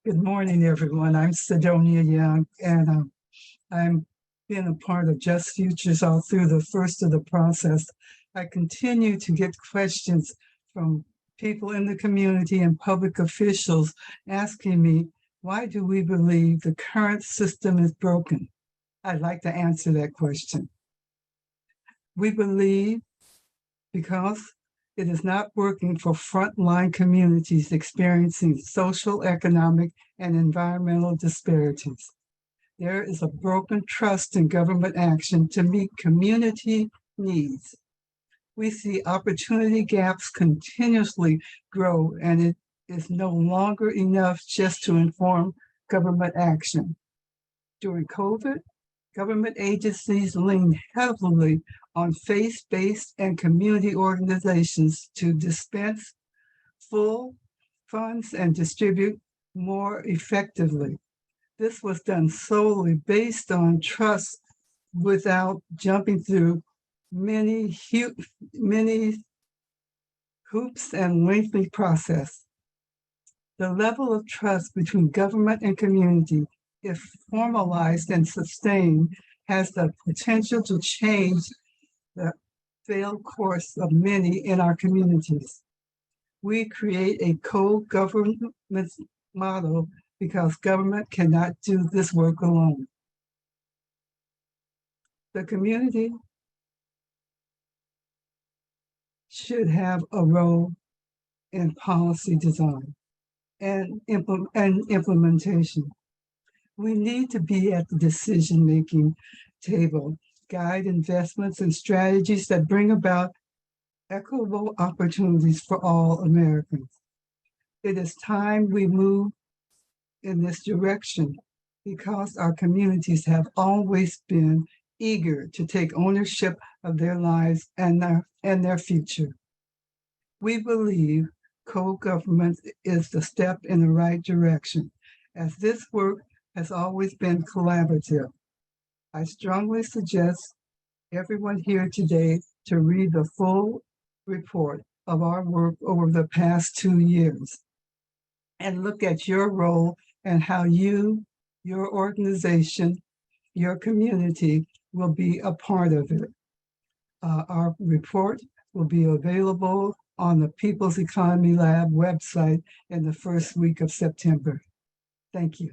Good morning, everyone. I'm Sidonia Young, and I'm been a part of Just Futures all through the first of the process. I continue to get questions from people in the community and public officials asking me, why do we believe the current system is broken? I'd like to answer that question. We believe because it is not working for frontline communities experiencing social, economic, and environmental disparities. There is a broken trust in government action to meet community needs. We see opportunity gaps continuously grow, and it is no longer enough just to inform government action. During COVID, government agencies leaned heavily on faith-based and community organizations to dispense full funds and distribute more effectively. This was done solely based on trust without jumping through many hoops and lengthy process. The level of trust between government and community, if formalized and sustained, has the potential to change the failed course of many in our communities. We create a co-government model because government cannot do this work alone. The community should have a role in policy design and implementation. We need to be at the decision-making table, guide investments and strategies that bring about equitable opportunities for all Americans. It is time we move in this direction because our communities have always been eager to take ownership of their lives and their future. We believe co-government is the step in the right direction, as this work has always been collaborative. I strongly suggest everyone here today to read the full report of our work over the past 2 years and look at your role and how you, your organization, your community will be a part of it. Our report will be available on the People's Economy Lab website in the first week of September. Thank you.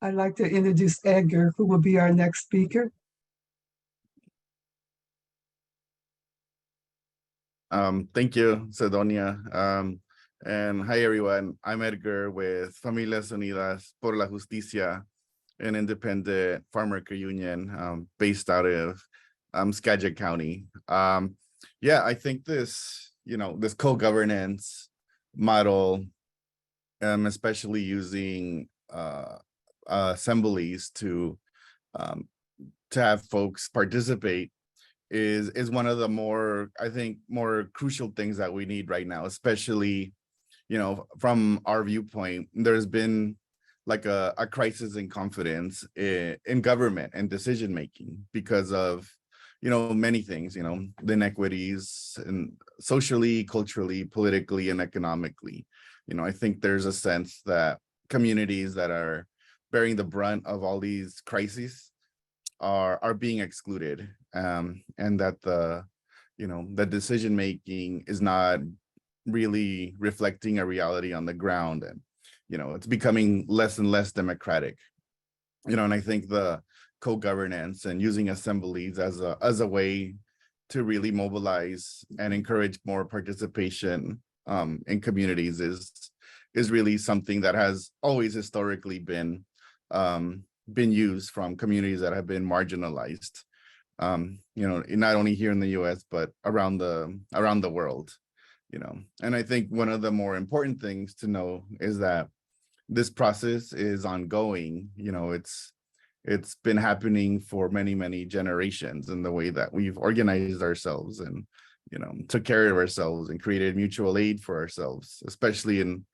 I'd like to introduce Edgar, who will be our next speaker. Thank you, Sidonia. And hi, everyone. I'm Edgar with Familias Unidas por la Justicia, an independent farmworker union based out of Skagit County. Yeah, I think this, this co-governance model, especially using assemblies to have folks participate is one of the more crucial things that we need right now, especially from our viewpoint. There's been like a crisis in confidence in government and decision making because of many things, the inequities and socially, culturally, politically, and economically. I think there's a sense that communities that are bearing the brunt of all these crises are being excluded, and that the decision making is not really reflecting a reality on the ground, and it's becoming less and less democratic. And I think the co-governance and using assemblies as a way to really mobilize and encourage more participation in communities is really something that has always historically been used from communities that have been marginalized, not only here in the US, but around the world. And I think one of the more important things to know is that this process is ongoing. It's been happening for many generations in the way that we've organized ourselves and took care of ourselves and created mutual aid for ourselves, especially in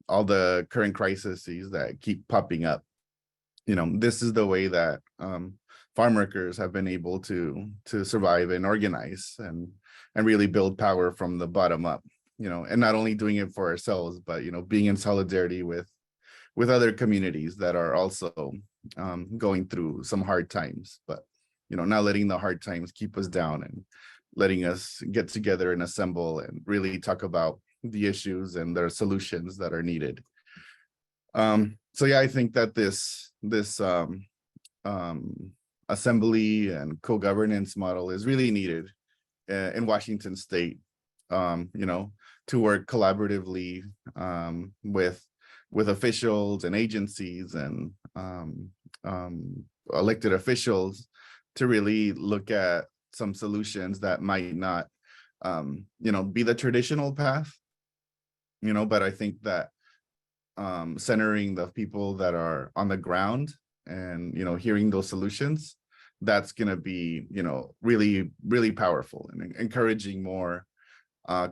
all the current crises that keep popping up. This is the way that farm workers have been able to survive and organize and really build power from the bottom up, and not only doing it for ourselves, but being in solidarity with other communities that are also going through some hard times, but not letting the hard times keep us down and letting us get together and assemble and really talk about the issues and their solutions that are needed. So yeah, I think that this assembly and co-governance model is really needed in Washington State, to work collaboratively with officials and agencies and elected officials to really look at some solutions that might not, be the traditional path, but I think that centering the people that are on the ground and, hearing those solutions, that's going to be, really, really powerful and encouraging more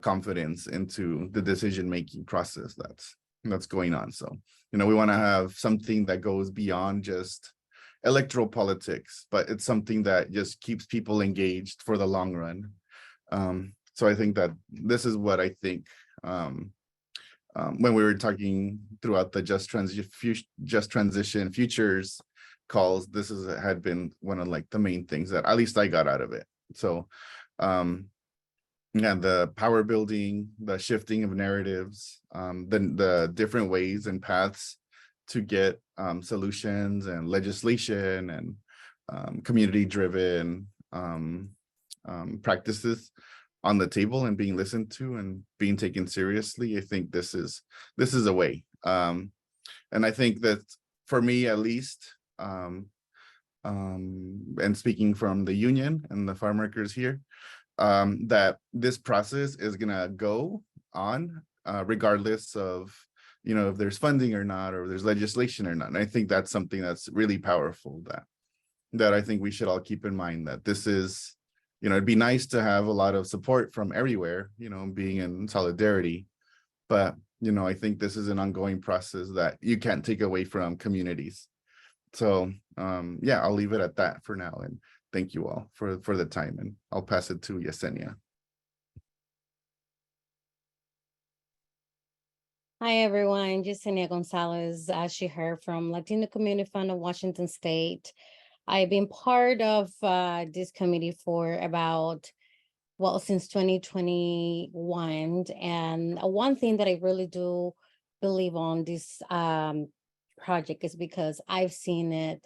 confidence into the decision-making process that's going on. So, we want to have something that goes beyond just electoral politics, but it's something that just keeps people engaged for the long run. So I think that this is what I think when we were talking throughout the just transition futures calls, this had been one of like the main things that at least I got out of it. So yeah, the power building, the shifting of narratives, the different ways and paths to get solutions and legislation and community driven practices on the table and being listened to and being taken seriously. I think this is a way. And I think that for me, at least, and speaking from the union and the farm workers here, that this process is gonna go on regardless of, if there's funding or not, or there's legislation or not. And I think that's something that's really powerful that I think we should all keep in mind, that this is, it'd be nice to have a lot of support from everywhere, being in solidarity. But, I think this is an ongoing process that you can't take away from communities. So yeah, I'll leave it at that for now. And thank you all for the time. And I'll pass it to Yesenia. Hi, everyone. Yesenia Gonzalez, as she heard, from Latino Community Fund of Washington State. I've been part of this committee for about, since 2021. And one thing that I really do believe on this project is because I've seen it,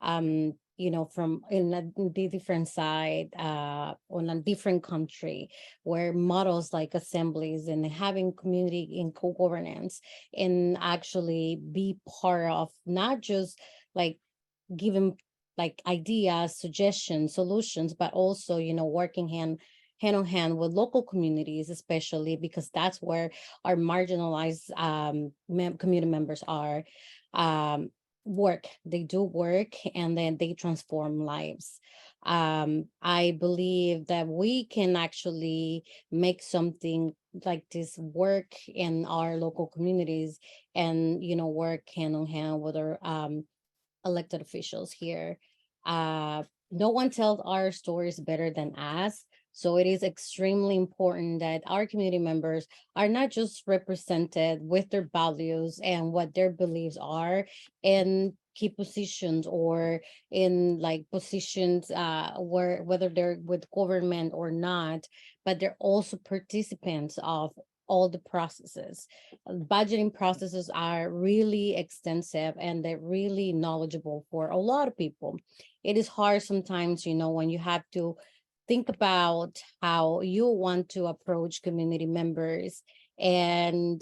from in the different side, on a different country, where models like assemblies and having community in co-governance and actually be part of not just like giving like ideas, suggestions, solutions, but also, working hand in hand with local communities, especially because that's where our marginalized community members are. They do work, and then they transform lives. I believe that we can actually make something like this work in our local communities and, work hand in hand with our elected officials here. No one tells our stories better than us. So it is extremely important that our community members are not just represented with their values and what their beliefs are in key positions or in like positions where whether they're with government or not, but they're also participants of all the processes. Budgeting processes are really extensive and they're really knowledgeable for a lot of people. It is hard sometimes, when you have to think about how you want to approach community members and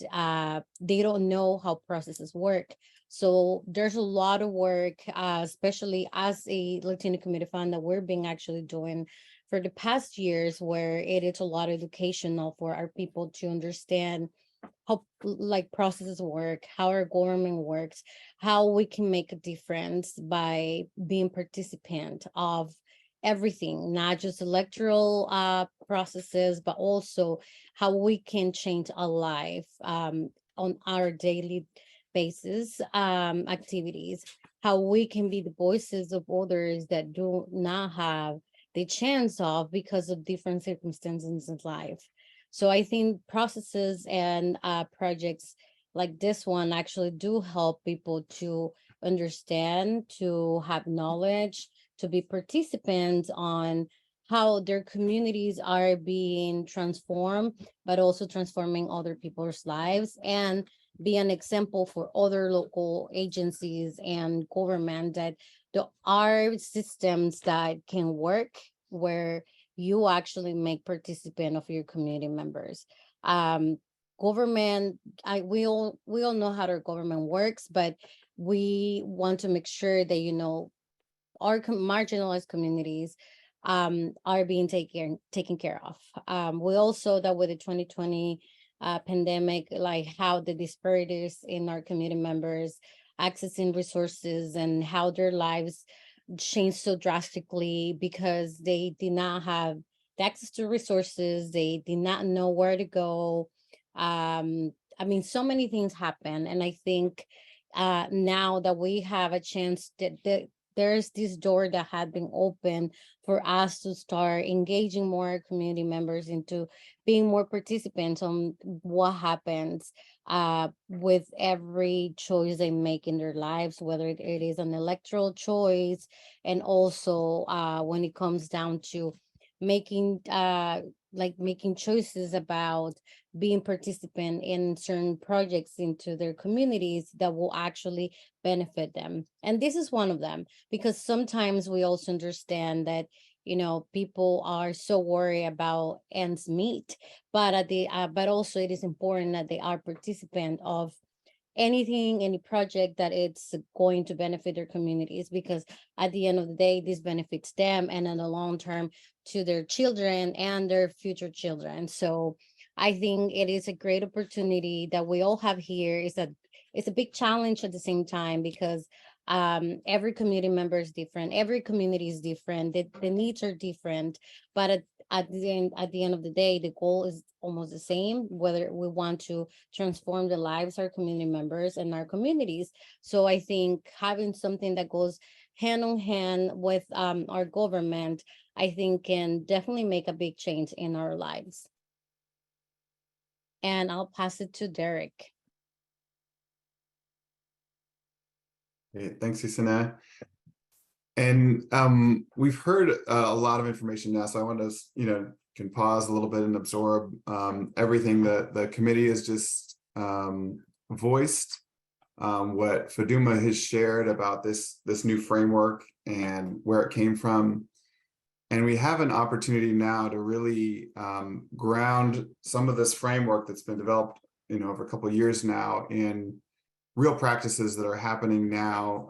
they don't know how processes work. So there's a lot of work, especially as a Latino Community Fund, that we're being actually doing for the past years, where it is a lot of educational for our people to understand how like processes work, how our government works, how we can make a difference by being participant of everything, not just electoral processes, but also how we can change our life on our daily basis activities. how we can be the voices of others that do not have the chance of because of different circumstances in life. So I think processes and projects like this one actually do help people to understand, to have knowledge, to be participants on how their communities are being transformed, but also transforming other people's lives, and be an example for other local agencies and government that there are systems that can work where you actually make participant of your community members. Um, Government, we all know how our government works, but we want to make sure that our marginalized communities are being taken care of. We also that with the 2020 pandemic, like how the disparities in our community members accessing resources and how their lives changed so drastically because they did not have the access to resources, they did not know where to go. I mean, so many things happen, and I think now that we have a chance that there's this door that had been open for us to start engaging more community members into being more participants on what happens with every choice they make in their lives, whether it is an electoral choice, and also when it comes down to making making choices about being participant in certain projects into their communities that will actually benefit them. And this is one of them, because sometimes we also understand that people are so worried about ends meet, but but also it is important that they are participant of any project that it's going to benefit their communities, because at the end of the day this benefits them, and in the long term to their children and their future children. So I think it is a great opportunity that we all have here. It's a big challenge at the same time, because every community member is different, every community is different, the needs are different, but at the end of the day the goal is almost the same, whether we want to transform the lives of our community members and our communities. So I think having something that goes hand in hand with our government, I think can definitely make a big change in our lives. And I'll pass it to Derek. Great. Thanks, Isana. And we've heard a lot of information now, so I want to, can pause a little bit and absorb everything that the committee has just voiced, what Faduma has shared about this new framework and where it came from. And we have an opportunity now to really ground some of this framework that's been developed, over a couple of years now in real practices that are happening now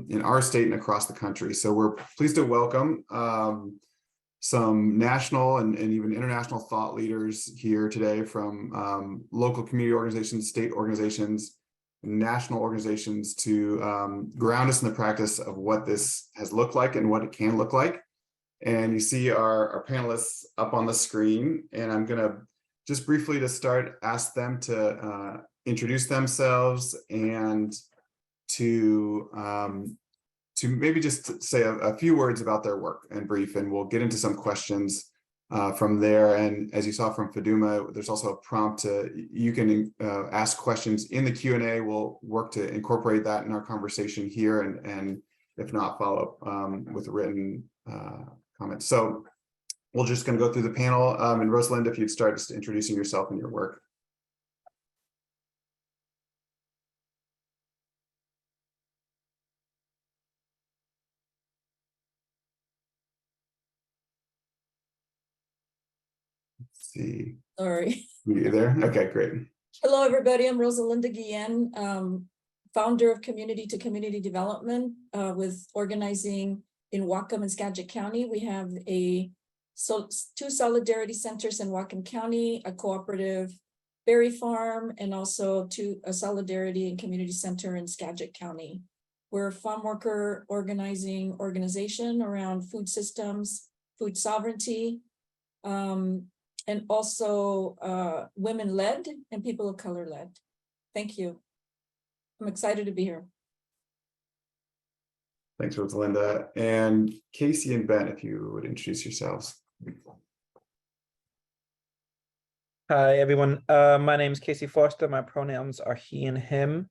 in our state and across the country. So we're pleased to welcome some national and even international thought leaders here today from local community organizations, state organizations, national organizations to ground us in the practice of what this has looked like and what it can look like. And you see our panelists up on the screen, and I'm gonna just briefly to start ask them to introduce themselves and to maybe just say a few words about their work and brief, and we'll get into some questions from there. And as you saw from Faduma, there's also a prompt you can ask questions in the Q&A. We'll work to incorporate that in our conversation here, and if not, follow up with written comments. So we're just going to go through the panel. And Rosalind, if you'd start just introducing yourself and your work. Let's see. Sorry. You there? Okay, great. Hello, everybody. I'm Rosalinda Guillen, founder of Community to Community Development with organizing in Whatcom and Skagit County. We have two solidarity centers in Whatcom County, a cooperative berry farm, and also a solidarity and community center in Skagit County. We're a farm worker organizing organization around food systems, food sovereignty, and also women-led and people of color-led. Thank you. I'm excited to be here. Thanks, Rosalinda. And Casey and Ben, if you would introduce yourselves. Hi, everyone. My name is Casey Foster. My pronouns are he and him.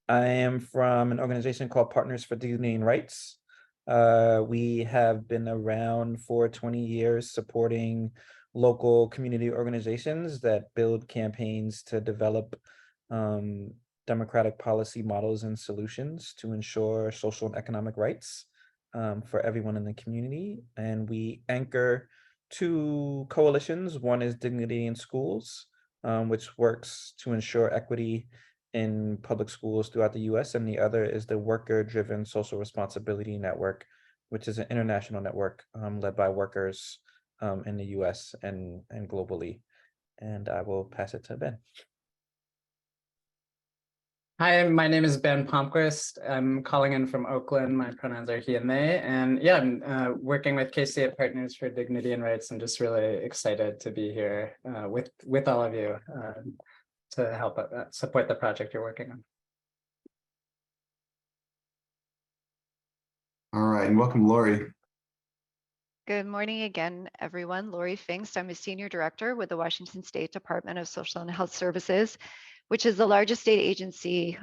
I am from an organization called Partners for Dignity and Rights. We have been around for 20 years supporting local community organizations that build campaigns to develop democratic policy models and solutions to ensure social and economic rights for everyone in the community. And we anchor two coalitions. One is Dignity in Schools, which works to ensure equity in public schools throughout the US, and the other is the Worker-Driven Social Responsibility Network, which is an international network led by workers in the US and globally. And I will pass it to Ben. Hi, my name is Ben Palmquist. I'm calling in from Oakland. My pronouns are he and they. And yeah, I'm working with Casey at Partners for Dignity and Rights. I'm just really excited to be here with all of you to help support the project you're working on. All right, and welcome, Lori. Good morning again, everyone. Lori Pfingst. I'm a senior director with the Washington State Department of Social and Health Services, which is the largest state agency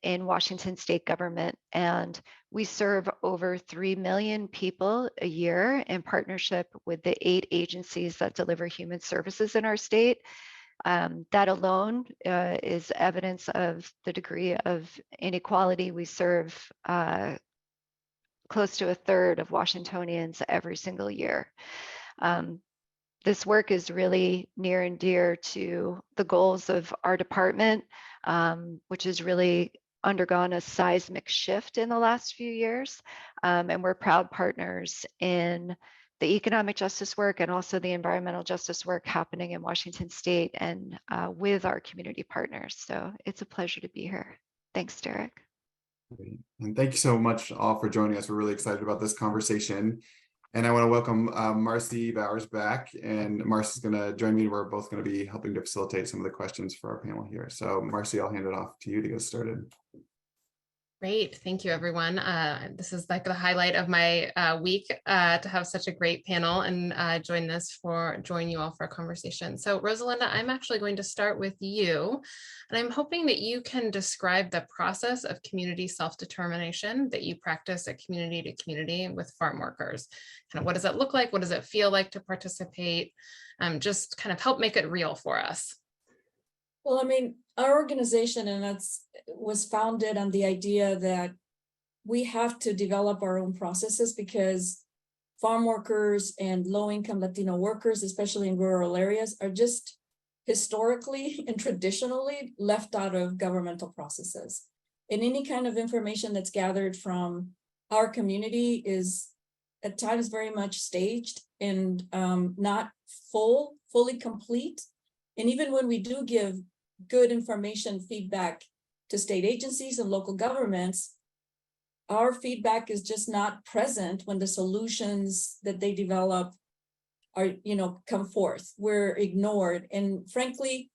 in Washington state government. And we serve over 3 million people a year in partnership with the 8 agencies that deliver human services in our state. That alone is evidence of the degree of inequality. We serve close to 1/3 of Washingtonians every single year. This work is really near and dear to the goals of our department, which has really undergone a seismic shift in the last few years. And we're proud partners in the economic justice work and also the environmental justice work happening in Washington State and with our community partners. So it's a pleasure to be here. Thanks, Derek. And thank you so much all for joining us. We're really excited about this conversation. And I want to welcome Marcy Bowers back. And Marcy's going to join me. We're both going to be helping to facilitate some of the questions for our panel here. So Marcy, I'll hand it off to you to get started. Great. Thank you, everyone. This is like the highlight of my week to have such a great panel and join you all for a conversation. So Rosalinda, I'm actually going to start with you, and I'm hoping that you can describe the process of community self-determination that you practice at community to community with farm workers. Kind of what does it look like? What does it feel like to participate? Just kind of help make it real for us. Well, I mean, our organization was founded on the idea that we have to develop our own processes because farm workers and low-income Latino workers, especially in rural areas, are just historically and traditionally left out of governmental processes. And any kind of information that's gathered from our community is at times very much staged and not fully complete. And even when we do give good information feedback to state agencies and local governments, our feedback is just not present when the solutions that they develop are, come forth. We're ignored. And frankly,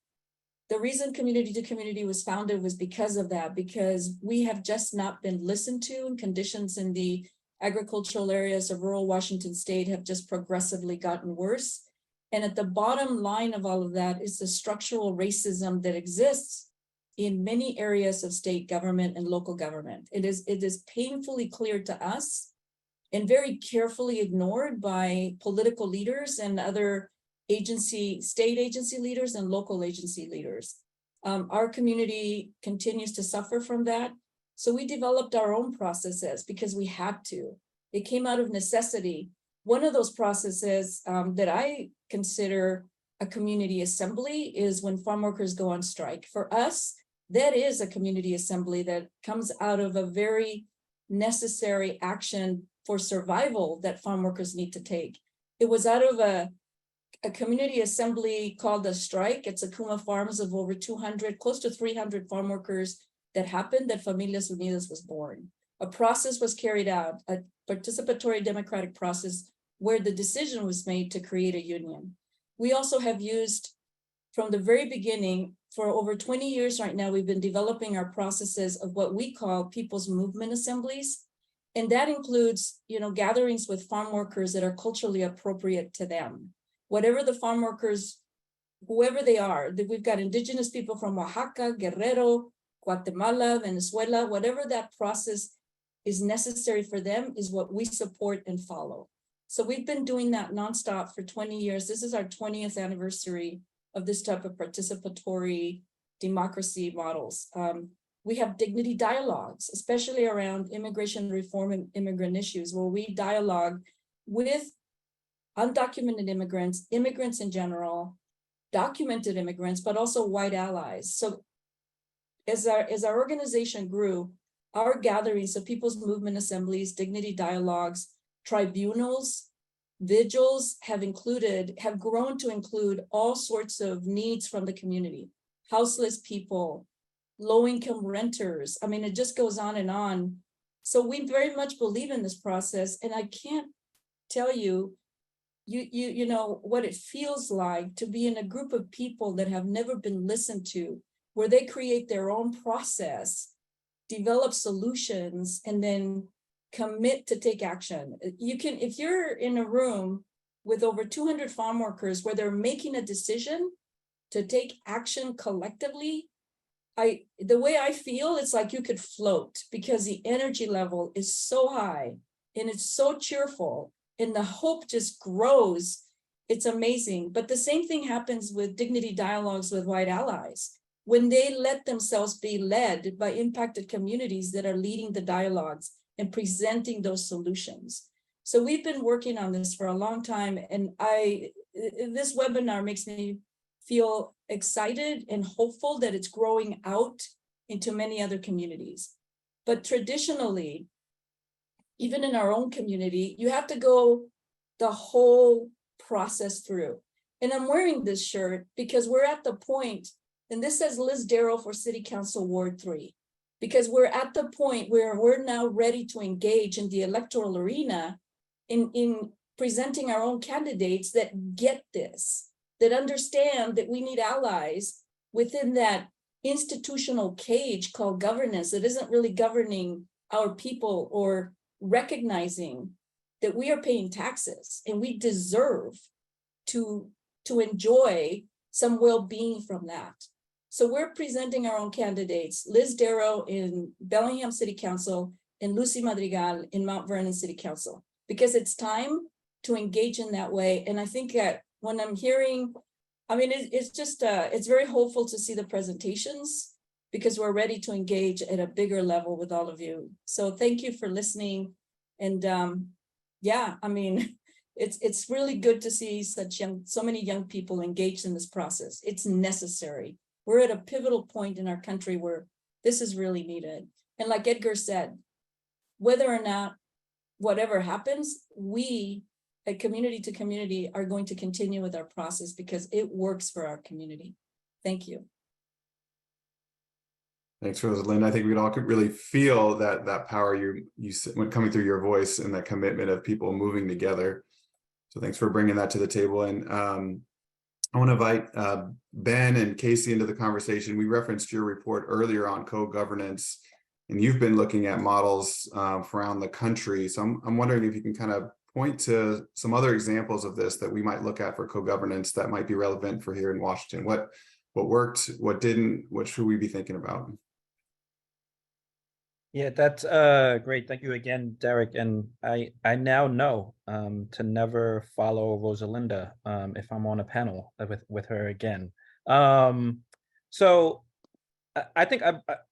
the reason Community to Community was founded was because of that, because we have just not been listened to, and conditions in the agricultural areas of rural Washington state have just progressively gotten worse. And at the bottom line of all of that is the structural racism that exists in many areas of state government and local government. It is painfully clear to us and very carefully ignored by political leaders and other state agency leaders and local agency leaders. Our community continues to suffer from that. So we developed our own processes because we had to. It came out of necessity. One of those processes that I consider a community assembly is when farm workers go on strike. For us, that is a community assembly that comes out of a very necessary action for survival that farm workers need to take. It was out of a community assembly called the strike at Sakuma Farms of over 200, close to 300 farm workers that happened that Familias Unidas was born. A process was carried out, a participatory democratic process where the decision was made to create a union. We also have used from the very beginning, for over 20 years right now, we've been developing our processes of what we call people's movement assemblies. And that includes, gatherings with farm workers that are culturally appropriate to them. Whatever the farm workers, whoever they are, that we've got indigenous people from Oaxaca, Guerrero, Guatemala, Venezuela, whatever that process is necessary for them is what we support and follow. So we've been doing that nonstop for 20 years. This is our 20th anniversary of this type of participatory democracy models. We have dignity dialogues, especially around immigration reform and immigrant issues, where we dialogue with undocumented immigrants, immigrants in general, documented immigrants, but also white allies. So as our organization grew, our gatherings of people's movement assemblies, dignity dialogues, tribunals, vigils have grown to include all sorts of needs from the community, houseless people, low-income renters. I mean, it just goes on and on. So we very much believe in this process, and I can't tell you, you know what it feels like to be in a group of people that have never been listened to, where they create their own process, develop solutions, and then commit to take action. You can, if you're in a room with over 200 farm workers where they're making a decision to take action collectively, the way I feel, it's like you could float, because the energy level is so high and it's so cheerful and the hope just grows. It's amazing. But the same thing happens with dignity dialogues with white allies. When they let themselves be led by impacted communities that are leading the dialogues and presenting those solutions. So we've been working on this for a long time, and this webinar makes me feel excited and hopeful that it's growing out into many other communities. But traditionally, even in our own community, you have to go the whole process through. And I'm wearing this shirt because we're at the point, and this says Liz Darrow for City Council Ward 3, because we're at the point where we're now ready to engage in the electoral arena in presenting our own candidates that get this, that understand that we need allies within that institutional cage called governance that isn't really governing our people, or recognizing that we are paying taxes and we deserve to enjoy some well-being from that. So we're presenting our own candidates, Liz Darrow in Bellingham City Council and Lucy Madrigal in Mount Vernon City Council, because it's time to engage in that way. And I think that when I'm hearing, I mean, it's just, it's very hopeful to see the presentations, because we're ready to engage at a bigger level with all of you. So thank you for listening. And yeah, I mean, it's really good to see so many young people engaged in this process. It's necessary. We're at a pivotal point in our country where this is really needed. And like Edgar said, whether or not whatever happens, we at Community to Community are going to continue with our process because it works for our community. Thank you. Thanks, Rosalind. I think we all could really feel that power you when coming through your voice, and that commitment of people moving together. So thanks for bringing that to the table. And I want to invite Ben and Casey into the conversation. We referenced your report earlier on co-governance, and you've been looking at models around the country. So I'm wondering if you can kind of point to some other examples of this that we might look at for co-governance that might be relevant for here in Washington. What worked, what didn't, what should we be thinking about? Yeah, that's great. Thank you again, Derek. And I now know to never follow Rosalinda if I'm on a panel with her again. So I think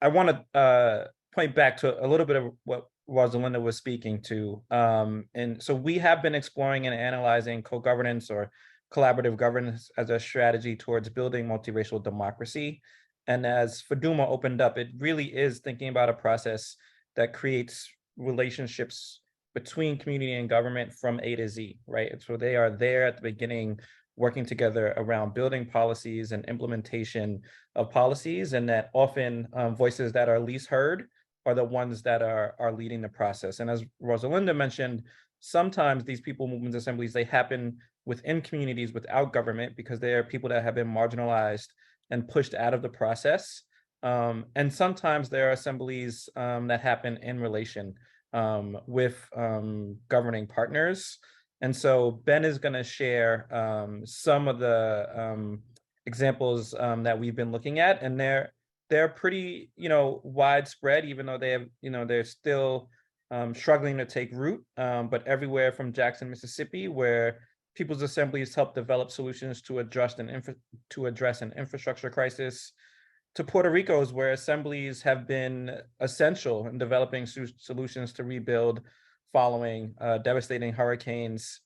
I want to point back to a little bit of what Rosalinda was speaking to. And so we have been exploring and analyzing co-governance or collaborative governance as a strategy towards building multiracial democracy. And as Faduma opened up, it really is thinking about a process that creates relationships between community and government from A to Z, right? And so they are there at the beginning, working together around building policies and implementation of policies, and that often voices that are least heard are the ones that are leading the process. And as Rosalinda mentioned, sometimes these people movements assemblies, they happen within communities without government because they are people that have been marginalized and pushed out of the process. And sometimes there are assemblies that happen in relation with governing partners. And so Ben is going to share some of the examples that we've been looking at, and they're pretty, widespread, even though they have, they're still struggling to take root. But everywhere from Jackson, Mississippi, where people's assemblies help develop solutions to address an infrastructure crisis, to Puerto Rico's, where assemblies have been essential in developing solutions to rebuild following devastating hurricanes,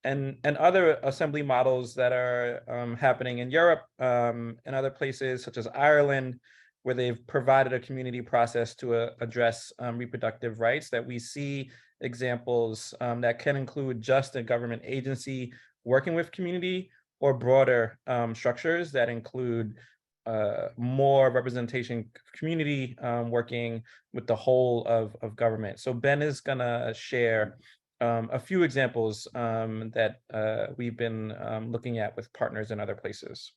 and other assembly models that are happening in Europe and other places, such as Ireland, where they've provided a community process to address reproductive rights, that we see examples that can include just a government agency working with community, or broader structures that include more representation community working with the whole of government. So Ben is gonna share a few examples that we've been looking at with partners in other places.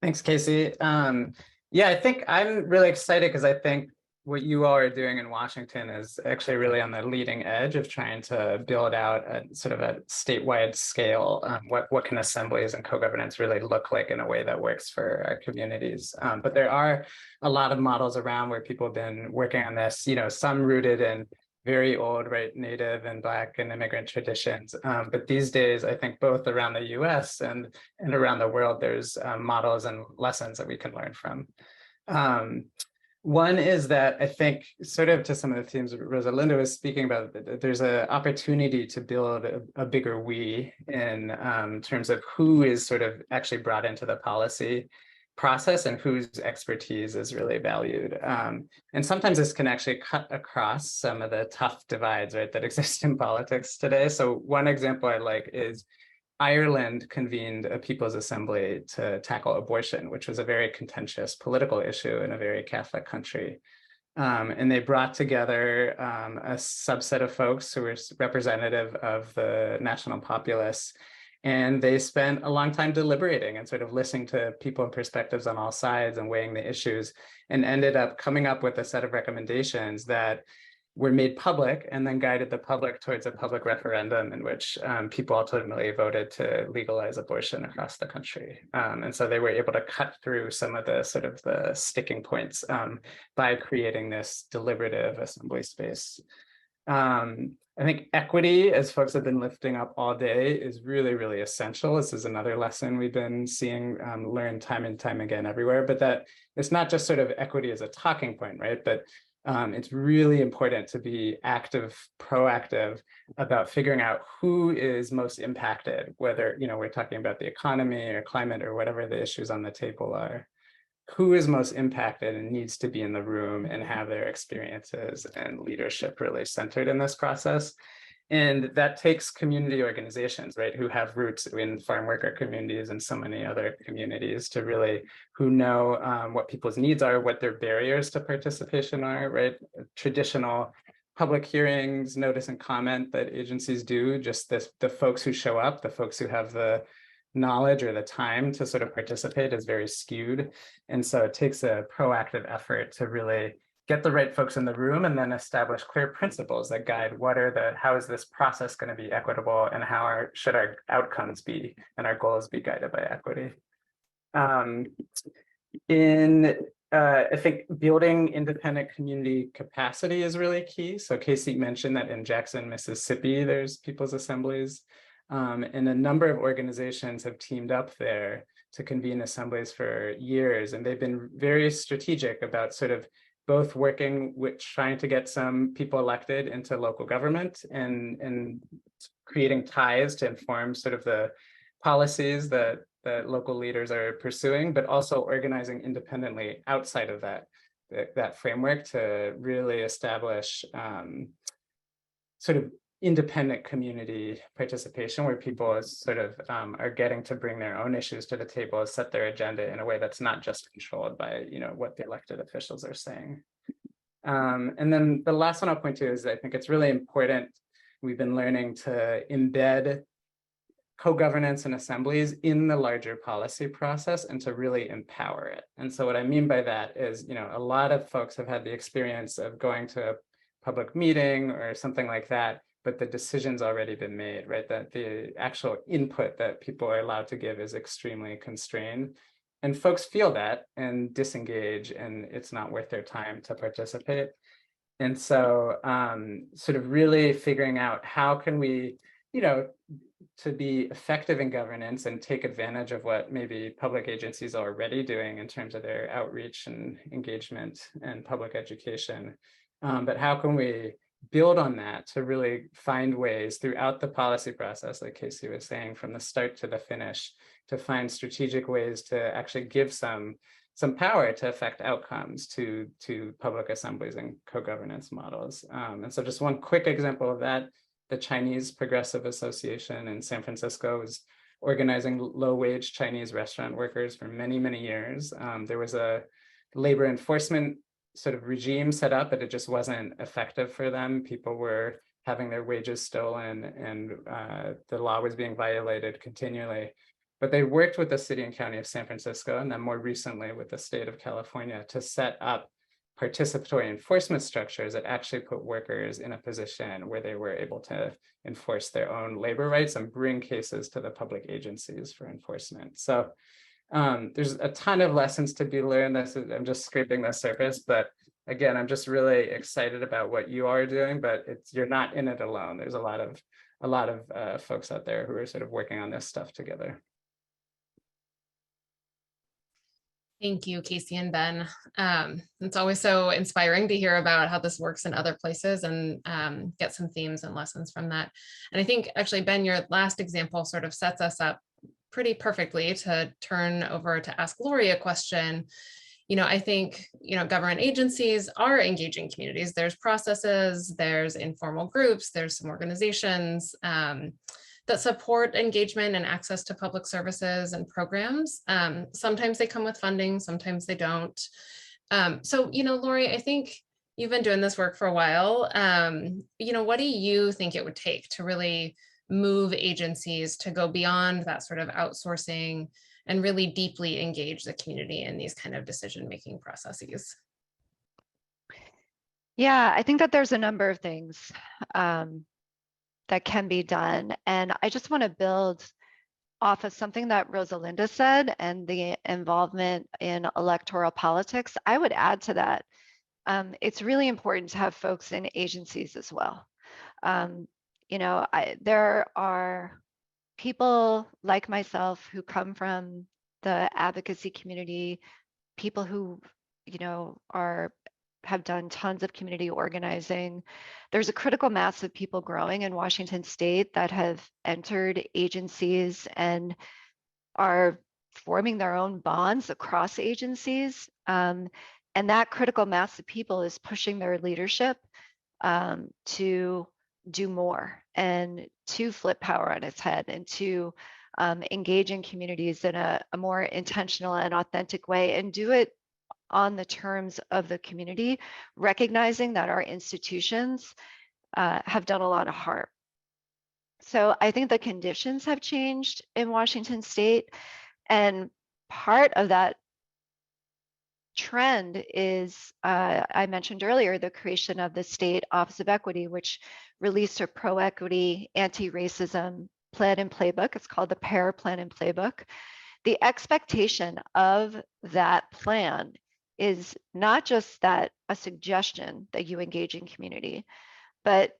Thanks, Casey. Yeah, I think I'm really excited because I think what you all are doing in Washington is actually really on the leading edge of trying to build out a sort of a statewide scale. What can assemblies and co-governance really look like in a way that works for our communities? But there are a lot of models around where people have been working on this, some rooted in very old, right, Native and Black and immigrant traditions. But these days, I think both around the US and around the world, there's models and lessons that we can learn from. One is that I think, sort of to some of the themes Rosalinda was speaking about, that there's an opportunity to build a bigger we in terms of who is sort of actually brought into the policy process and whose expertise is really valued. And sometimes this can actually cut across some of the tough divides, right, that exist in politics today. So one example I like is Ireland convened a People's Assembly to tackle abortion, which was a very contentious political issue in a very Catholic country. And they brought together a subset of folks who were representative of the national populace. And they spent a long time deliberating and sort of listening to people and perspectives on all sides and weighing the issues, and ended up coming up with a set of recommendations that were made public and then guided the public towards a public referendum in which people ultimately voted to legalize abortion across the country. And so they were able to cut through some of the sort of the sticking points by creating this deliberative assembly space. I think equity, as folks have been lifting up all day, is really, really essential. This is another lesson we've been seeing learned time and time again everywhere, but that it's not just sort of equity as a talking point, right? But it's really important to be active, proactive about figuring out who is most impacted, whether, we're talking about the economy or climate or whatever the issues on the table are. Who is most impacted and needs to be in the room and have their experiences and leadership really centered in this process. And that takes community organizations, right, who have roots in farm worker communities and so many other communities to really, who know what people's needs are, what their barriers to participation are, right? Traditional public hearings, notice and comment that agencies do, just the folks who show up, the folks who have the knowledge or the time to sort of participate is very skewed. And so it takes a proactive effort to really get the right folks in the room and then establish clear principles that guide how is this process going to be equitable, and how should our outcomes be and our goals be guided by equity. I think building independent community capacity is really key. So Casey mentioned that in Jackson, Mississippi, there's people's assemblies. And a number of organizations have teamed up there to convene assemblies for years. And they've been very strategic about sort of both working with trying to get some people elected into local government and creating ties to inform sort of the policies that local leaders are pursuing, but also organizing independently outside of that framework to really establish sort of independent community participation, where people sort of are getting to bring their own issues to the table, set their agenda in a way that's not just controlled by what the elected officials are saying. And then the last one I'll point to is I think it's really important. We've been learning to embed co-governance and assemblies in the larger policy process and to really empower it. And so what I mean by that is, a lot of folks have had the experience of going to a public meeting or something like that, but the decision's already been made, right? That the actual input that people are allowed to give is extremely constrained. And folks feel that and disengage, and it's not worth their time to participate. And so sort of really figuring out how can we, to be effective in governance and take advantage of what maybe public agencies are already doing in terms of their outreach and engagement and public education. But how can we build on that to really find ways throughout the policy process, like Casey was saying, from the start to the finish, to find strategic ways to actually give some power to affect outcomes to public assemblies and co-governance models. And so just one quick example of that, the Chinese Progressive Association in San Francisco is organizing low-wage Chinese restaurant workers for many, many years. There was a labor enforcement sort of regime set up, but it just wasn't effective for them. People were having their wages stolen, and the law was being violated continually. But they worked with the city and county of San Francisco, and then more recently with the state of California, to set up participatory enforcement structures that actually put workers in a position where they were able to enforce their own labor rights and bring cases to the public agencies for enforcement. So there's a ton of lessons to be learned. I'm just scraping the surface, but again, I'm just really excited about what you are doing, but you're not in it alone. There's a lot of folks out there who are sort of working on this stuff together. Thank you, Casey and Ben. It's always so inspiring to hear about how this works in other places and get some themes and lessons from that. And I think actually, Ben, your last example sort of sets us up pretty perfectly to turn over to ask Lori a question. I think, government agencies are engaging communities. There's processes, there's informal groups, there's some organizations that support engagement and access to public services and programs. Sometimes they come with funding, sometimes they don't. So, Lori, I think you've been doing this work for a while. What do you think it would take to really move agencies to go beyond that sort of outsourcing and really deeply engage the community in these kind of decision-making processes? Yeah, I think that there's a number of things that can be done. And I just want to build off of something that Rosalinda said and the involvement in electoral politics. I would add to that, it's really important to have folks in agencies as well. There are people like myself who come from the advocacy community, people who, have done tons of community organizing. There's a critical mass of people growing in Washington state that have entered agencies and are forming their own bonds across agencies. And that critical mass of people is pushing their leadership to do more and to flip power on its head and to engage in communities in a more intentional and authentic way, and do it on the terms of the community, recognizing that our institutions have done a lot of harm. So I think the conditions have changed in Washington state, and part of that trend is, I mentioned earlier, the creation of the State Office of Equity, which released a pro-equity, anti-racism plan and playbook. It's called the PAIR Plan and Playbook. The expectation of that plan is not just that a suggestion that you engage in community, but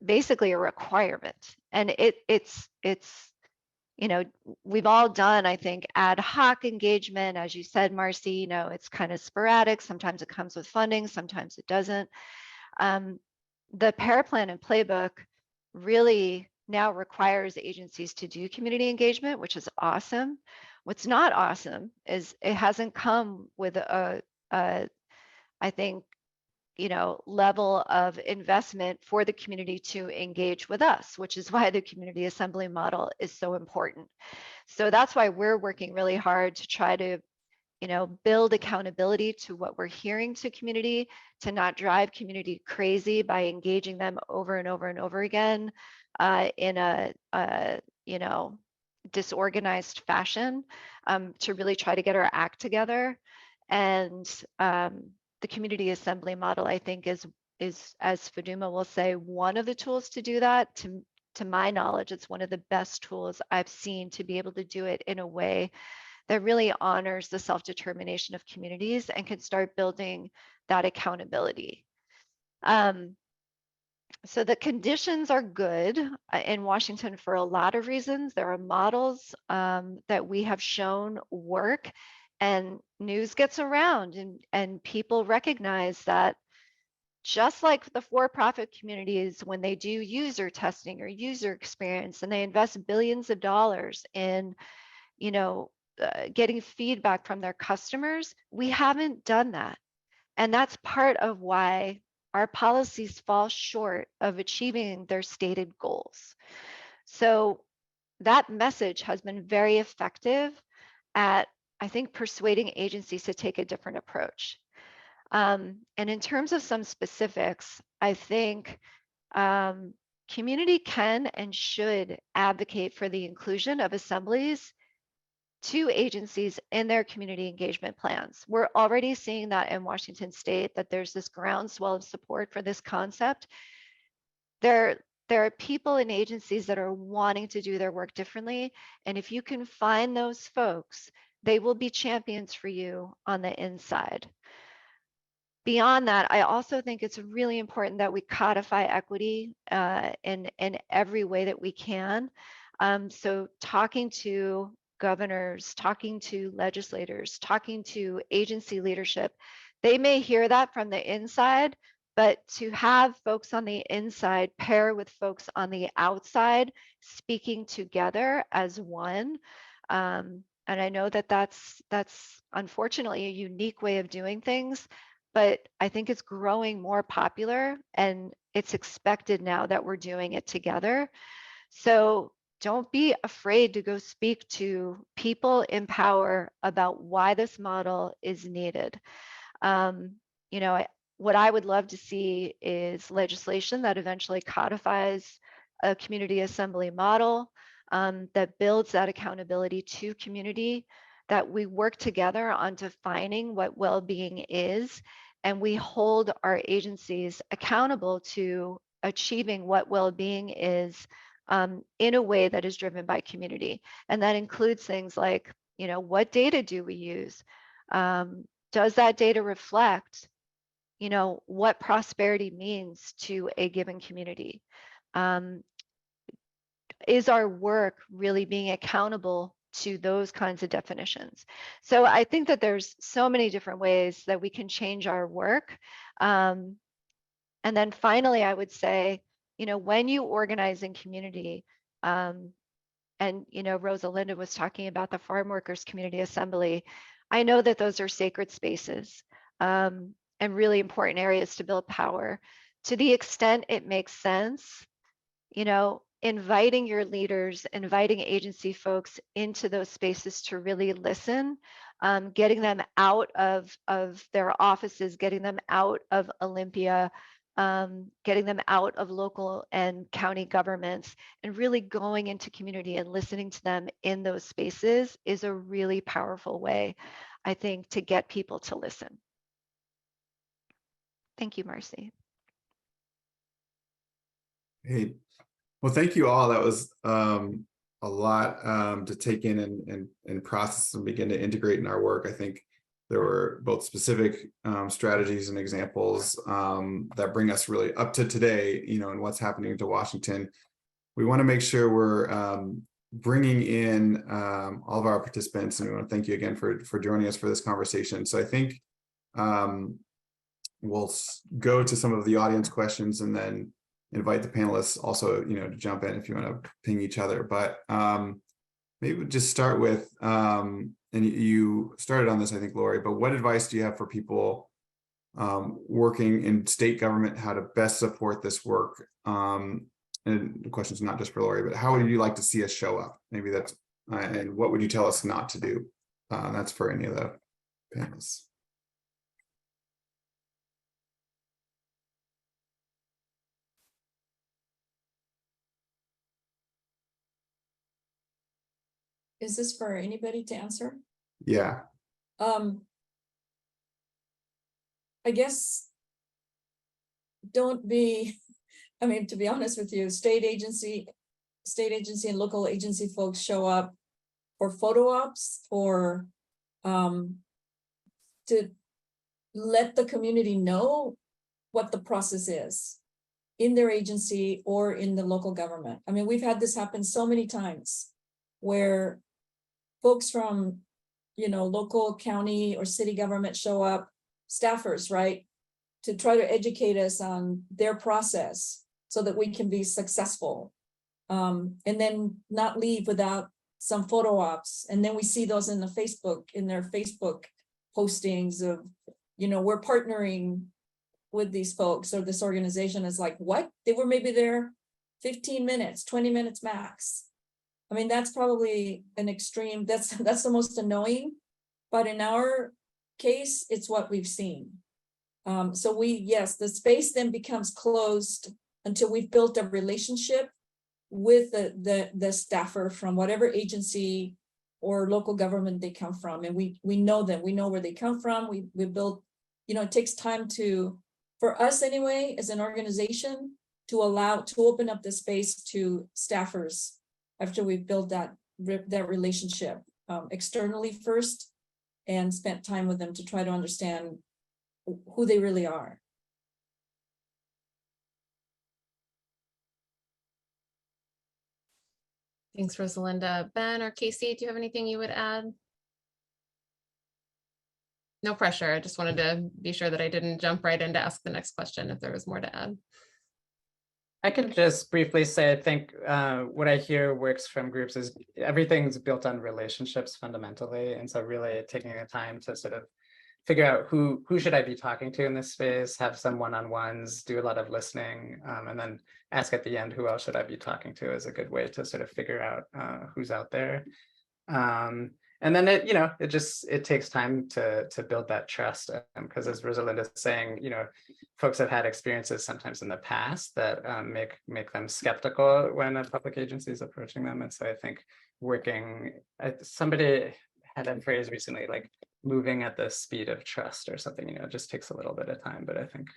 basically a requirement. And it's we've all done, I think, ad hoc engagement, as you said, Marcy. It's kind of sporadic. Sometimes it comes with funding, sometimes it doesn't. The PAIR Plan and Playbook really now requires agencies to do community engagement, which is awesome. What's not awesome is it hasn't come with I think, level of investment for the community to engage with us, which is why the community assembly model is so important. So that's why we're working really hard to try to, build accountability to what we're hearing to community, to not drive community crazy by engaging them over and over and over again in a disorganized fashion, to really try to get our act together. And the community assembly model, I think, is is, as Faduma will say, one of the tools to do that. To my knowledge, it's one of the best tools I've seen to be able to do it in a way that really honors the self-determination of communities and can start building that accountability. So the conditions are good in Washington for a lot of reasons. There are models that we have shown work, and news gets around, and people recognize that just like the for-profit communities, when they do user testing or user experience, and they invest billions of dollars in, you know, getting feedback from their customers, we haven't done that. And that's part of why our policies fall short of achieving their stated goals. So that message has been very effective at, I think, persuading agencies to take a different approach. And in terms of some specifics, I think community can and should advocate for the inclusion of assemblies to agencies in their community engagement plans. We're already seeing that in Washington State, that there's this groundswell of support for this concept. There are people in agencies that are wanting to do their work differently. And if you can find those folks, they will be champions for you on the inside. Beyond that, I also think it's really important that we codify equity in every way that we can. So talking to governors, talking to legislators, talking to agency leadership, they may hear that from the inside, but to have folks on the inside pair with folks on the outside speaking together as one. And I know that that's unfortunately a unique way of doing things, but I think it's growing more popular, and it's expected now that we're doing it together. So don't be afraid to go speak to people in power about why this model is needed. You know, what I would love to see is legislation that eventually codifies a community assembly model that builds that accountability to community, that we work together on defining what well-being is, and we hold our agencies accountable to achieving what well-being is in a way that is driven by community. And that includes things like, you know, what data do we use? Does that data reflect, you know, what prosperity means to a given community? Is our work really being accountable to those kinds of definitions? So I think that there's so many different ways that we can change our work. And then finally, I would say, you know, when you organize in community, and, you know, Rosalinda was talking about the Farm Workers Community Assembly. I know that those are sacred spaces and really important areas to build power. To the extent it makes sense, you know, inviting your leaders, inviting agency folks into those spaces to really listen, getting them out of their offices, getting them out of Olympia, getting them out of local and county governments, and really going into community and listening to them in those spaces is a really powerful way, I think, to get people to listen. Thank you, Marcy. Hey, well, thank you all. That was a lot to take in and process and begin to integrate in our work. I think there were both specific strategies and examples that bring us really up to today, you know, and what's happening to Washington. We want to make sure we're bringing in all of our participants, and we want to thank you again for joining us for this conversation. So I think we'll go to some of the audience questions and then invite the panelists also, you know, to jump in if you want to ping each other. But maybe we'll just start with, and you started on this, I think, Lori, but what advice do you have for people working in state government, how to best support this work? And the question is not just for Lori, but how would you like to see us show up? Maybe that's, and what would you tell us not to do? That's for any of the panelists. Is this for anybody to answer? Yeah. I guess don't be, I mean, to be honest with you, state agency and local agency folks show up for photo ops or to let the community know what the process is in their agency or in the local government. I mean, we've had this happen so many times where folks from, local county or city government show up, staffers, right, to try to educate us on their process so that we can be successful. And then not leave without some photo ops. And then we see those in their Facebook postings of, we're partnering with these folks, or this organization is like, what? They were maybe there 15 minutes, 20 minutes max. I mean, that's probably an extreme, that's the most annoying, but in our case, it's what we've seen. So yes, the space then becomes closed until we've built a relationship with the staffer from whatever agency or local government they come from. And we know them, we know where they come from. We built, it takes time for us anyway, as an organization, to open up the space to staffers after we've built that relationship externally first and spent time with them to try to understand who they really are. Thanks, Rosalinda. Ben or Casey, do you have anything you would add? No pressure. I just wanted to be sure that I didn't jump right in to ask the next question if there was more to add. I could just briefly say, I think what I hear works from groups is everything's built on relationships fundamentally. And so really taking the time to sort of figure out who should I be talking to in this space, have some one-on-ones, do a lot of listening, and then ask at the end, who else should I be talking to, is a good way to sort of figure out who's out there. And then it takes time to build that trust, because as Rosalinda is saying, folks have had experiences sometimes in the past that make them skeptical when a public agency is approaching them. And so I think somebody had a phrase recently, like moving at the speed of trust or something, it just takes a little bit of time, but I think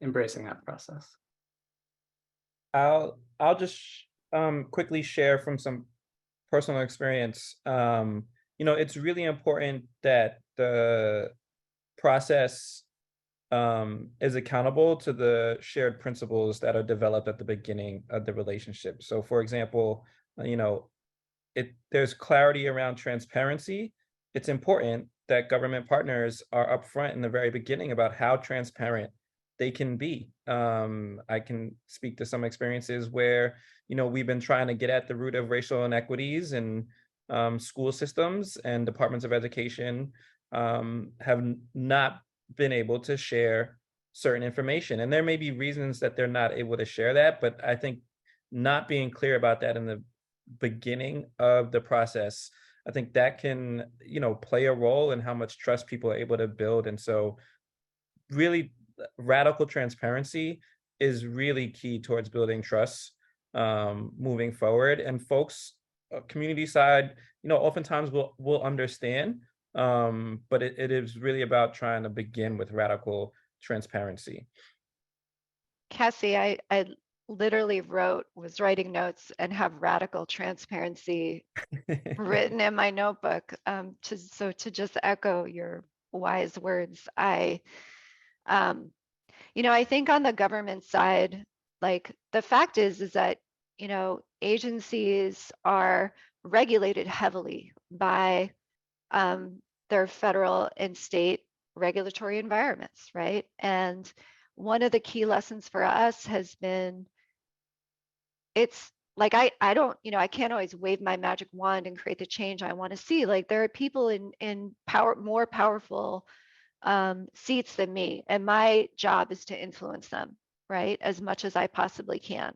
embracing that process. I'll just quickly share from some personal experience. It's really important that the process is accountable to the shared principles that are developed at the beginning of the relationship. So for example, there's clarity around transparency. It's important that government partners are upfront in the very beginning about how transparent they can be. I can speak to some experiences where, we've been trying to get at the root of racial inequities in school systems, and departments of education have not been able to share certain information. And there may be reasons that they're not able to share that, but I think not being clear about that in the beginning of the process, I think that can, play a role in how much trust people are able to build. And so really radical transparency is really key towards building trust moving forward. And folks, community side, oftentimes will understand, but it is really about trying to begin with radical transparency. Cassie, I literally was writing notes and have radical transparency written in my notebook. To just echo your wise words, I think on the government side, like the fact is that, agencies are regulated heavily by their federal and state regulatory environments, right? And one of the key lessons for us has been, it's like, I don't, I can't always wave my magic wand and create the change I want to see. Like there are people in more powerful seats than me, and my job is to influence them, right, as much as I possibly can.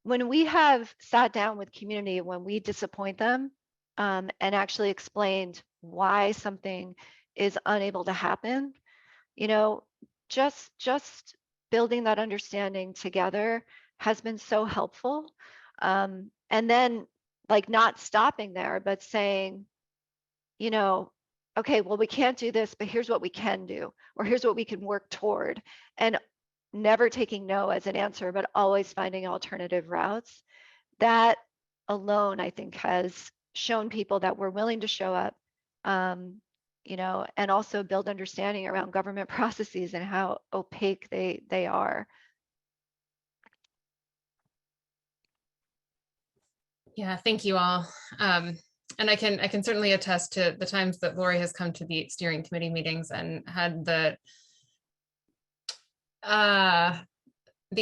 When we have sat down with community, when we disappoint them and actually explained why something is unable to happen, just building that understanding together has been so helpful. And then like not stopping there, but saying, okay, well, we can't do this, but here's what we can do, or here's what we can work toward. And never taking no as an answer, but always finding alternative routes. That alone, I think, has shown people that we're willing to show up, and also build understanding around government processes and how opaque they are. Yeah, thank you all. And I can certainly attest to the times that Lori has come to the steering committee meetings and had the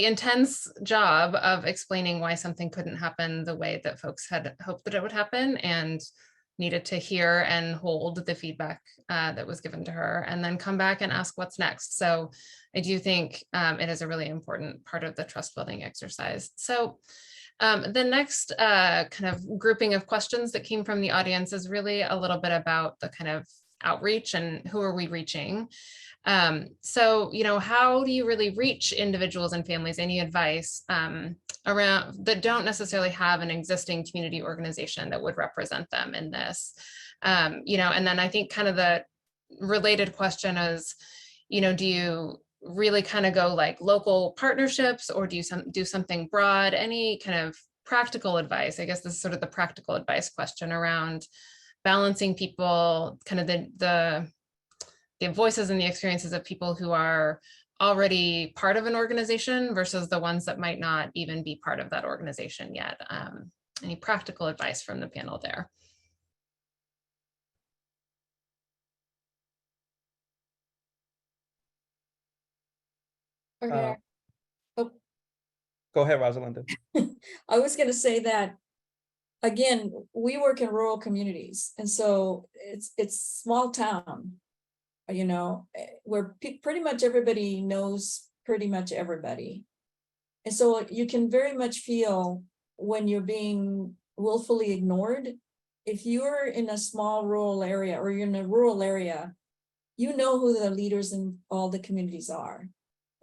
intense job of explaining why something couldn't happen the way that folks had hoped that it would happen, and needed to hear and hold the feedback that was given to her, and then come back and ask what's next. So I do think it is a really important part of the trust building exercise. So the next kind of grouping of questions that came from the audience is really a little bit about the kind of outreach and who are we reaching. So, how do you really reach individuals and families? Any advice around that don't necessarily have an existing community organization that would represent them in this? And then I think kind of the related question is, do you really kind of go like local partnerships, or do you do something broad? Any kind of practical advice? I guess this is sort of the practical advice question around balancing people, kind of the voices and the experiences of people who are already part of an organization versus the ones that might not even be part of that organization yet. Any practical advice from the panel there? Okay. Oh, Go ahead, Rosalinda. I was going to say that, again, we work in rural communities, and so it's small town, where pretty much everybody knows pretty much everybody. And so you can very much feel when you're being willfully ignored. If you're in a small rural area, or you're in a rural area, you know who the leaders in all the communities are.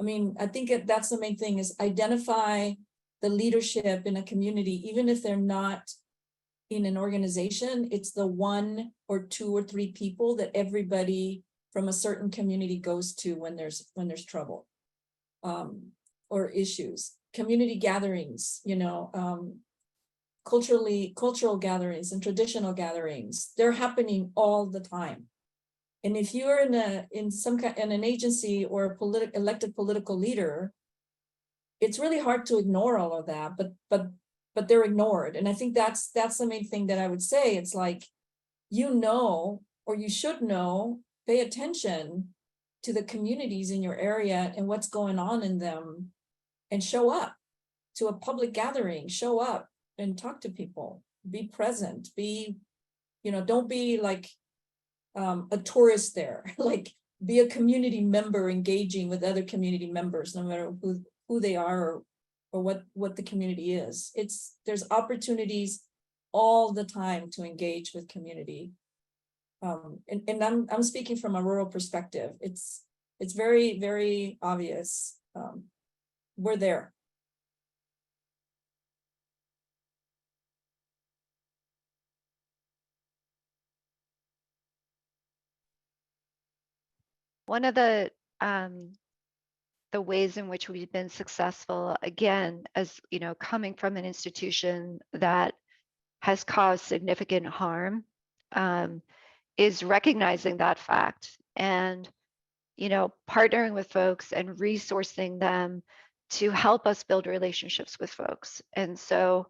I mean, I think that's the main thing, is identify the leadership in a community, even if they're not in an organization. It's the 1 or 2 or 3 people that everybody from a certain community goes to when there's trouble or issues. Community gatherings, cultural gatherings and traditional gatherings, they're happening all the time. And if you're in an agency or a elected political leader, it's really hard to ignore all of that, but they're ignored. And I think that's the main thing that I would say. It's like, or you should know, pay attention to the communities in your area and what's going on in them, and show up to a public gathering, show up and talk to people, be present, don't be like a tourist there, like be a community member engaging with other community members, no matter who they are or what the community is. There's opportunities all the time to engage with community. And I'm speaking from a rural perspective. It's very, very obvious. We're there. One of the ways in which we've been successful, again, as coming from an institution that has caused significant harm, is recognizing that fact and partnering with folks and resourcing them to help us build relationships with folks. And so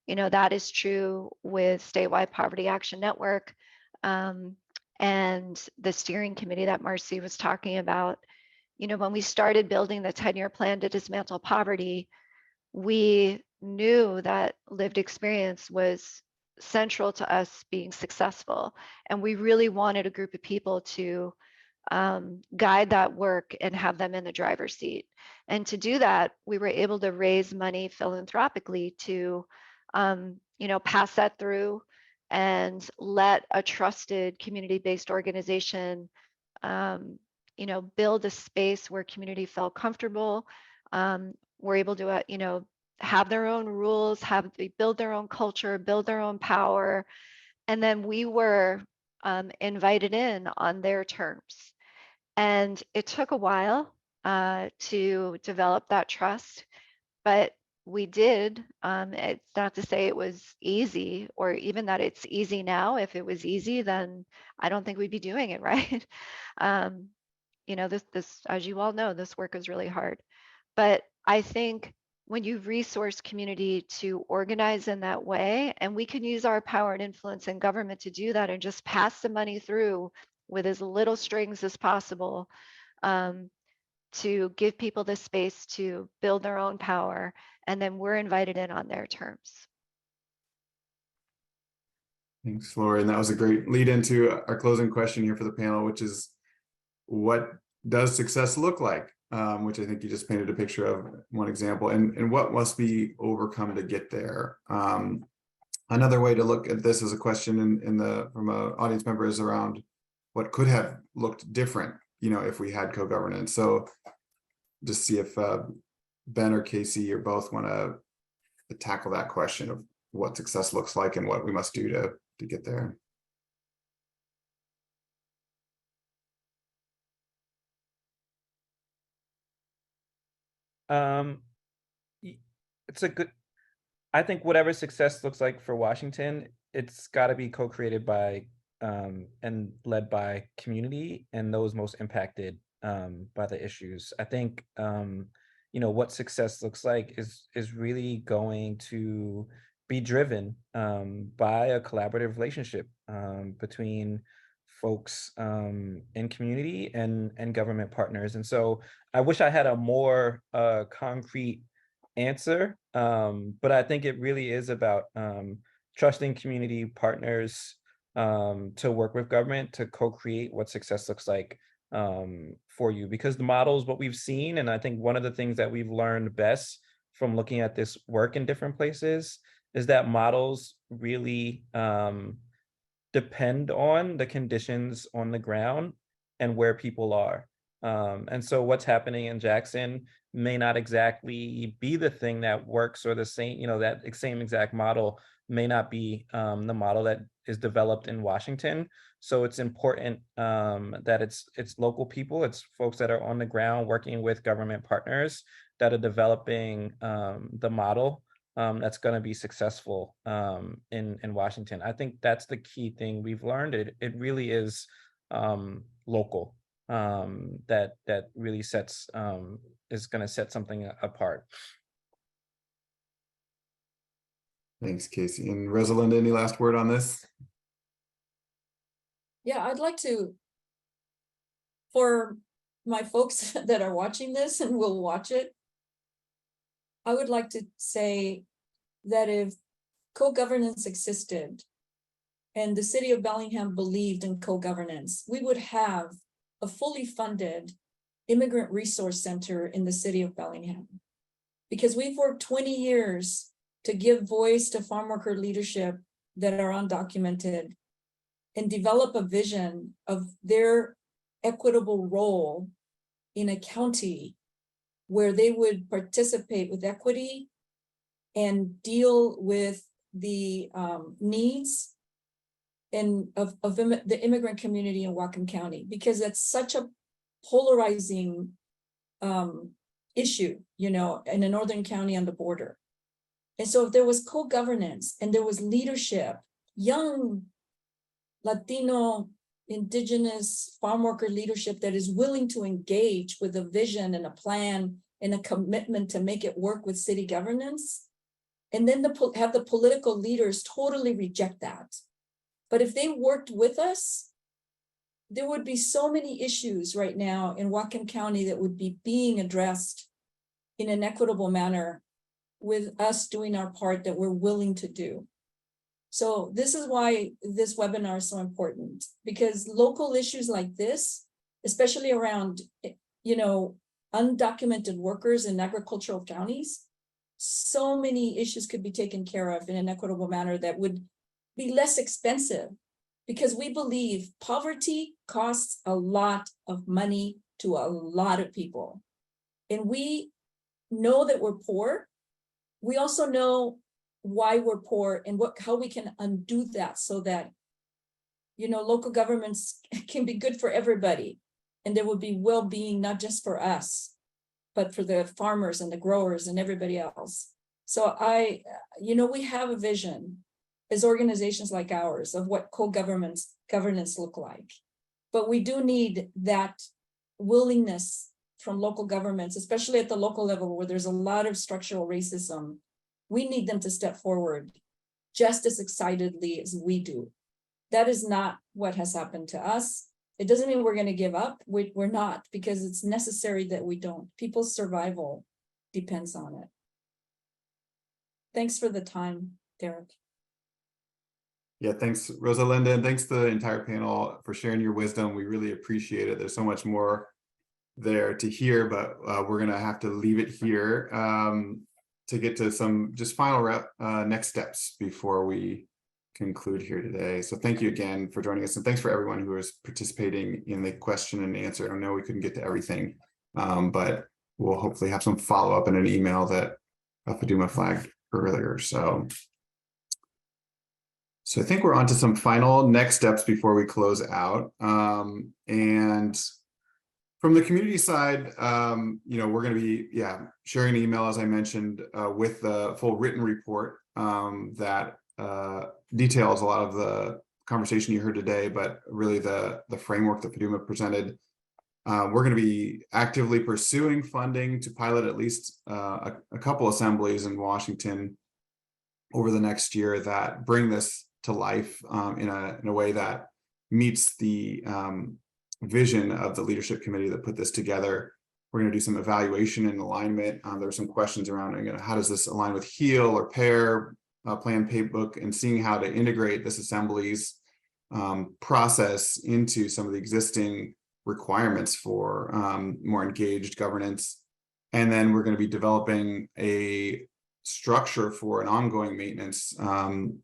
that is true with Statewide Poverty Action Network and the steering committee that Marcy was talking about. When we started building the 10-year plan to dismantle poverty, we knew that lived experience was central to us being successful. And we really wanted a group of people to guide that work and have them in the driver's seat. And to do that, we were able to raise money philanthropically to, pass that through and let a trusted community-based organization, build a space where community felt comfortable. We're able to, have their own rules, build their own culture, build their own power. And then we were invited in on their terms. And it took a while, to develop that trust. But we did. It's not to say it was easy, or even that it's easy now. If it was easy, then I don't think we'd be doing it, right? You know, this, as you all know, this work is really hard. But I think when you resource community to organize in that way, and we can use our power and influence in government to do that and just pass the money through with as little strings as possible, to give people the space to build their own power, and then we're invited in on their terms. Thanks, Lori. And that was a great lead into our closing question here for the panel, which is, what does success look like? Which I think you just painted a picture of one example, and what must be overcome to get there. Another way to look at this as a question from an audience member is around what could have looked different, you know, if we had co-governance. So just see if Ben or Casey or both want to tackle that question of what success looks like and what we must do to get there. It's a good, I think whatever success looks like for Washington, it's got to be co-created by and led by community and those most impacted by the issues. I think you know, what success looks like is really going to be driven by a collaborative relationship between folks in community and government partners. And so I wish I had a more concrete answer, but I think it really is about trusting community partners to work with government to co-create what success looks like for you, because the models, what we've seen, and I think one of the things that we've learned best from looking at this work in different places is that models really depend on the conditions on the ground and where people are. And so what's happening in Jackson may not exactly be the thing that works, or the same, you know, that same exact model may not be the model that is developed in Washington. So it's important that it's local people, it's folks that are on the ground working with government partners that are developing the model that's going to be successful in Washington. I think that's the key thing we've learned. It really is local that really sets is going to set something apart. Thanks, Casey. And Rosalind, any last word on this? Yeah, I'd like to, for my folks that are watching this and will watch it, I would like to say that if co-governance existed and the city of Bellingham believed in co-governance, we would have a fully funded immigrant resource center in the city of Bellingham. Because we've worked 20 years to give voice to farm worker leadership that are undocumented and develop a vision of their equitable role in a county where they would participate with equity and deal with the needs of the immigrant community in Whatcom County, because that's such a polarizing issue, you know, in a northern county on the border. And so if there was co-governance and there was leadership, young Latino, indigenous farm worker leadership that is willing to engage with a vision and a plan and a commitment to make it work with city governance, and then have the political leaders totally reject that. But if they worked with us, there would be so many issues right now in Whatcom County that would be being addressed in an equitable manner with us doing our part that we're willing to do. So this is why this webinar is so important, because local issues like this, especially around, you know, undocumented workers in agricultural counties, so many issues could be taken care of in an equitable manner that would be less expensive, because we believe poverty costs a lot of money to a lot of people. And we know that we're poor. We also know why we're poor and how we can undo that so that, you know, local governments can be good for everybody and there will be well-being, not just for us. but for the farmers and the growers and everybody else. So we have a vision as organizations like ours of what governance look like. But we do need that willingness from local governments, especially at the local level where there's a lot of structural racism. We need them to step forward just as excitedly as we do. That is not what has happened to us. It doesn't mean we're going to give up. We're not, because it's necessary that we don't. People's survival depends on it. Thanks for the time, Derek. Yeah, thanks, Rosalinda, and thanks to the entire panel for sharing your wisdom. We really appreciate it. There's so much more there to hear, but we're gonna have to leave it here to get to some just final next steps before we conclude here today. So thank you again for joining us, and thanks for everyone who is participating in the question and answer. I know we couldn't get to everything, but we'll hopefully have some follow-up in an email that Faduma flagged earlier. So I think we're on to some final next steps before we close out. And from the community side, we're going to be sharing an email, as I mentioned, with the full written report that details a lot of the conversation you heard today, but really the framework that Faduma presented. We're going to be actively pursuing funding to pilot at least a couple assemblies in Washington over the next year that bring this to life in a way that meets the vision of the leadership committee that put this together. We're going to do some evaluation and alignment. There are some questions around how does this align with HEAL or PAIR plan playbook, and seeing how to integrate this assemblies process into some of the existing requirements for more engaged governance. And then we're going to be developing a structure for an ongoing maintenance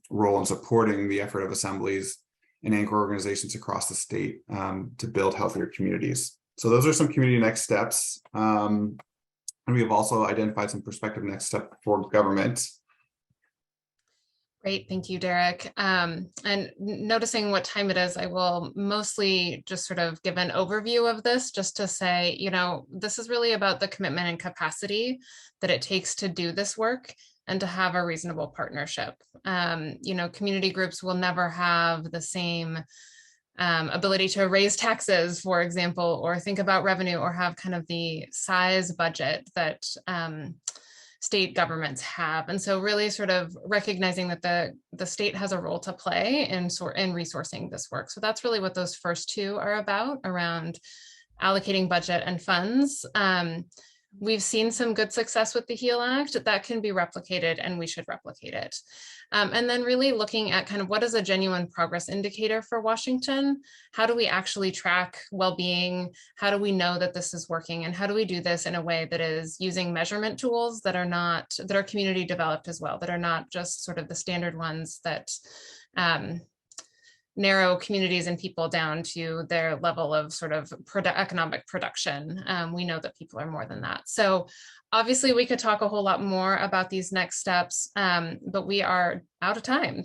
role in supporting the effort of assemblies and anchor organizations across the state to build healthier communities. So those are some community next steps. And we have also identified some prospective next steps for government. Great, thank you, Derek. And noticing what time it is, I will mostly just sort of give an overview of this, just to say, this is really about the commitment and capacity that it takes to do this work and to have a reasonable partnership. Community groups will never have the same ability to raise taxes, for example, or think about revenue, or have kind of the size budget that state governments have. And so really sort of recognizing that the state has a role to play in resourcing this work. So that's really what those first two are about, around allocating budget and funds. We've seen some good success with the HEAL Act that can be replicated, and we should replicate it. And then really looking at kind of what is a genuine progress indicator for Washington? How do we actually track well-being? How do we know that this is working? And how do we do this in a way that is using measurement tools that are community developed as well, that are not just sort of the standard ones that narrow communities and people down to their level of sort of economic production. We know that people are more than that. So obviously we could talk a whole lot more about these next steps, but we are out of time.